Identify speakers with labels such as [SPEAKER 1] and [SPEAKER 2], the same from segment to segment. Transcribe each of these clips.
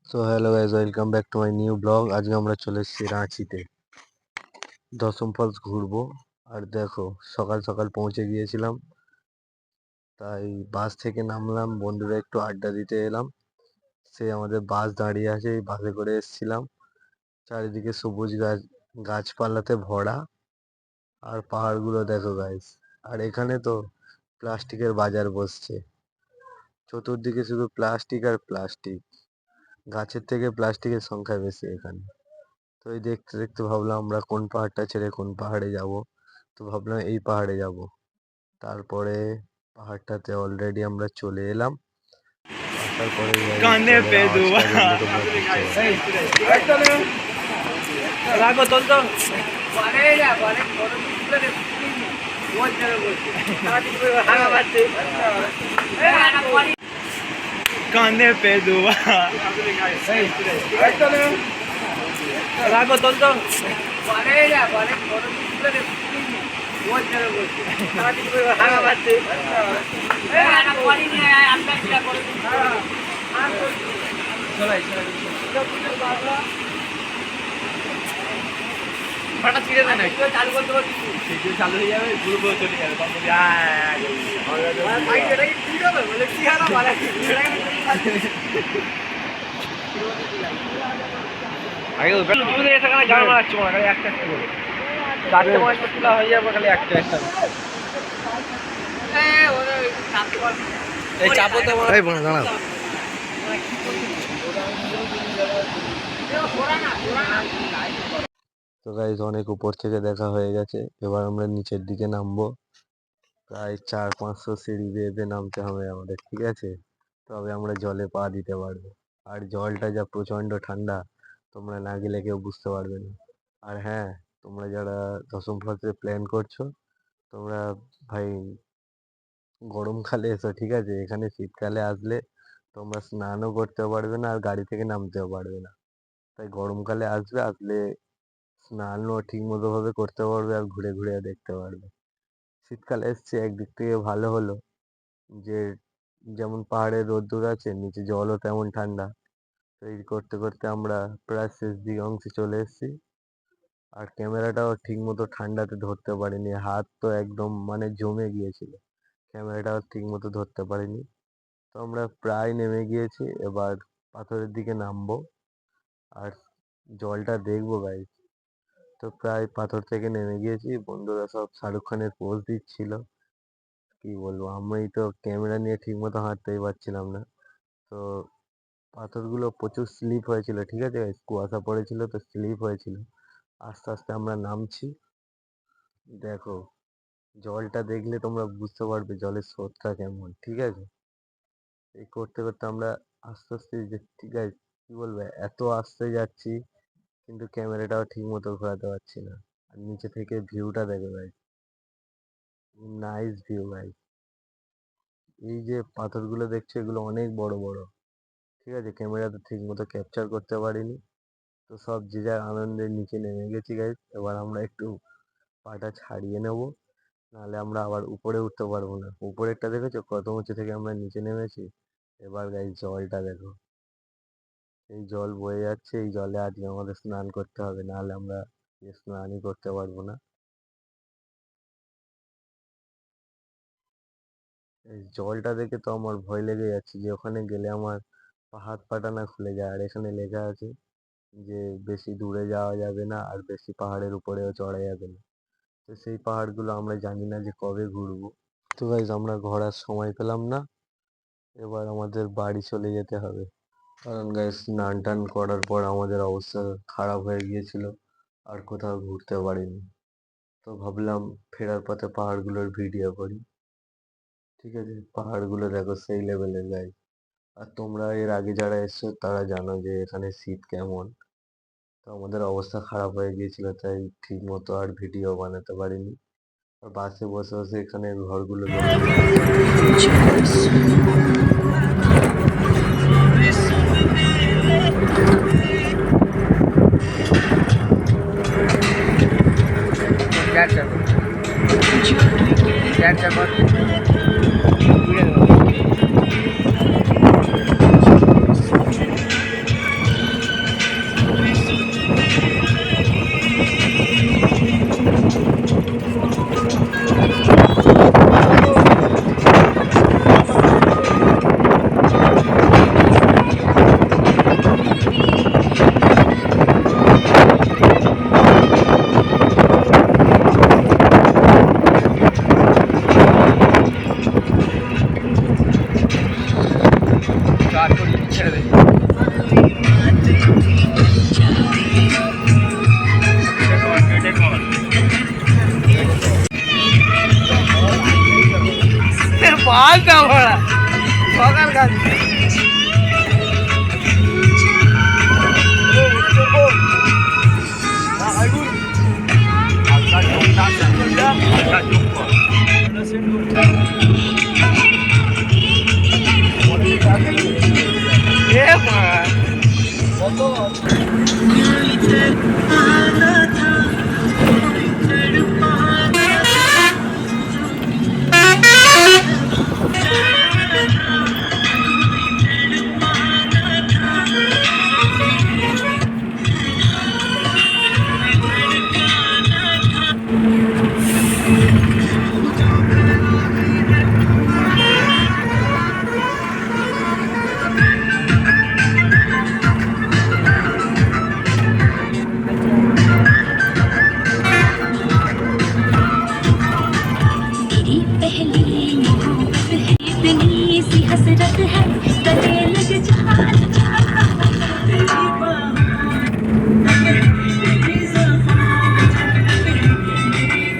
[SPEAKER 1] So hello guys, welcome back to my new blog. আজকে আমরা চলে এসেছি রাঁচিতে দশম ফলস ঘুরবো। আর দেখো, সকাল সকাল পৌঁছে গিয়েছিলাম, তাই বাস থেকে নামলাম, বন্ধুরা একটু আড্ডা দিতে এলাম। আমাদের বাস দাঁড়িয়ে আছে, এই বাসে করে এসেছিলাম। চারিদিকে সবুজ গাছপালাতে ভরা, আর পাহাড়গুলো দেখো গাইজ। আর এখানে তো প্লাস্টিকের বাজার বসছে, চতুর্দিকে শুধু প্লাস্টিক আর প্লাস্টিক। গাছের থেকে প্লাস্টিকের সংখ্যা বেশি এখানে। তো এই দেখতে দেখতে ভাবলাম আমরা কোন পাহাড়টা ছেড়ে কোন পাহাড়ে যাব। তো ভাবলাম এই পাহাড়ে যাব। তারপরে পাহাড়টাতে অলরেডি আমরা চলে এলাম। আসার পরে
[SPEAKER 2] কানে পে দুয়া
[SPEAKER 1] তোমরা বুঝতে পারবে।
[SPEAKER 2] রাগো তোল তো কানে পে দুয়া রাগো তোল তো ফাটা ছিঁড়ে দেয় না, চালু করতে পারছি চালু হয়ে যাবে, গ্রুপও চলে যাবে। আগে সেখানে গান মারাচ্ছি মনে খালি একটা একটা করে 4টে 5টা তুলা হয়ে যাবে, খালি একটা একটা এই চাপো তো
[SPEAKER 1] দাঁড়াও। তো গাইজ, অনেক উপর থেকে দেখা হয়ে গেছে, এবার আমরা নিচের দিকে নামবো। প্রায় 400-500 সিঁড়ি বেয়ে বেয়ে নামতে হবে আমাদের, ঠিক আছে? তবে আমরা জলে পা দিতে পারবো। আর জলটা যা প্রচণ্ড ঠান্ডা, তোমরা না গেলে কেউ বুঝতে পারবে না। আর হ্যাঁ, তোমরা যারা দশম ফলসে প্ল্যান করছো, তোমরা ভাই গরমকালে এসো, ঠিক আছে? এখানে শীতকালে আসলে তোমরা স্নানও করতে পারবে না আর গাড়ি থেকে নামতেও পারবে না। তাই গরমকালে আসবে, আসলে স্নানও ঠিক মতো ভাবে করতে পারবে আর ঘুরে ঘুরে দেখতে পারবে। শীতকালে এসছে, একদিক থেকে ভালো হলো যে যেমন পাহাড়ে রোদ্দুর আছে, নিচে জলও তেমন ঠান্ডা। তো এই করতে করতে আমরা প্রায় শেষ দিকে অংশে চলে এসেছি। আর ক্যামেরাটাও ঠিক মতো ঠান্ডাতে ধরতে পারিনি, হাত তো একদম মানে জমে গিয়েছিল, ক্যামেরাটাও ঠিক মতো ধরতে পারিনি। তো আমরা প্রায় নেমে গিয়েছি, এবার পাথরের দিকে নামবো আর জলটা দেখবো গাইস। তো প্রায় পাথর থেকে নেমে গিয়েছি, বন্ধুরা সব শাহরুখ খানের পোজ দিচ্ছিল। কি বলবো, আমি তো ক্যামেরা নিয়ে ঠিক মতো হাঁটতেই পারছিলাম না। তো পাথরগুলো প্রচুর স্লিপ হয়েছিল, ঠিক আছে guys? কুয়াশা পড়েছিল তো স্লিপ হয়েছিল। আস্তে আস্তে আমরা নামছি। দেখো, জলটা দেখলে তোমরা বুঝতে পারবে জলের স্রোতটা কেমন, ঠিক আছে? এই করতে করতে আমরা আস্তে আস্তে ঠিক আছে, কি বলবো, এত আস্তে যাচ্ছি কিন্তু ক্যামেরাটাও ঠিক মতো ঘোরাতে পারছি না। আর নিচে থেকে ভিউটা দেখো ভাই, নাইস ভিউ ভাই। এই যে পাথরগুলো দেখছো, এগুলো অনেক বড় বড়, ঠিক আছে? ক্যামেরাতে ঠিক মতো ক্যাপচার করতে পারিনি। তো সব যে যার আনন্দে নিচে নেমে গেছি গাইজ। এবার আমরা একটু পাটা ছাড়িয়ে নেব, নাহলে আমরা আবার উপরে উঠতে পারবো না। উপরেরটা দেখেছো কত উঁচু থেকে আমরা নিচে নেমেছি? এবার গাইজ জলটা দেখো, এই জল বয়ে যাচ্ছে, এই জলে আজকে আমাদের স্নান করতে হবে, নাহলে আমরা স্নানই করতে পারবো না। এই জলটা দেখে তো আমার ভয় লেগে যাচ্ছে যে ওখানে গেলে আমার হাত পাটা না খুলে যায়। আর এখানে লেখা আছে যে বেশি দূরে যাওয়া যাবে না আর বেশি পাহাড়ের উপরেও চড়া যাবে না। তো সেই পাহাড়গুলো আমরা জানি না যে কবে ঘুরবো। তো গাইজ, আমরা ঘোরার সময় পেলাম না, এবার আমাদের বাড়ি চলে যেতে হবে। কারণ গাইজ, স্নান টান করার পর আমাদের অবস্থা খারাপ হয়ে গিয়েছিল, আর কোথাও ঘুরতে পারিনি। তো ভাবলাম ফেরার পথে পাহাড়গুলোর ভিডিও করি, ঠিক আছে? পাহাড়গুলো দেখো সেই লেভেলের গাইজ। আর তোমরা এর আগে যারা এসছো তারা জানো যে এখানে শীত কেমন। তো আমাদের অবস্থা খারাপ হয়ে গিয়েছিল, তাই ঠিক মতো আর ভিডিও বানাতে পারিনি। আর বাসে বসে বসে এখানে ঘরগুলো
[SPEAKER 2] বলতাম আমরা সকাল কাজ
[SPEAKER 3] मेरी पहली मोहब्बत है इतनी सी हसरत है गले लग जा तेरी बाहों तेरी ज़ुबान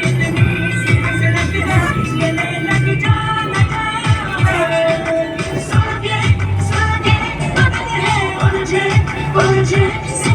[SPEAKER 3] इतनी सी हसरत है गले लग जा सागे सागे बात है उलझे उलझे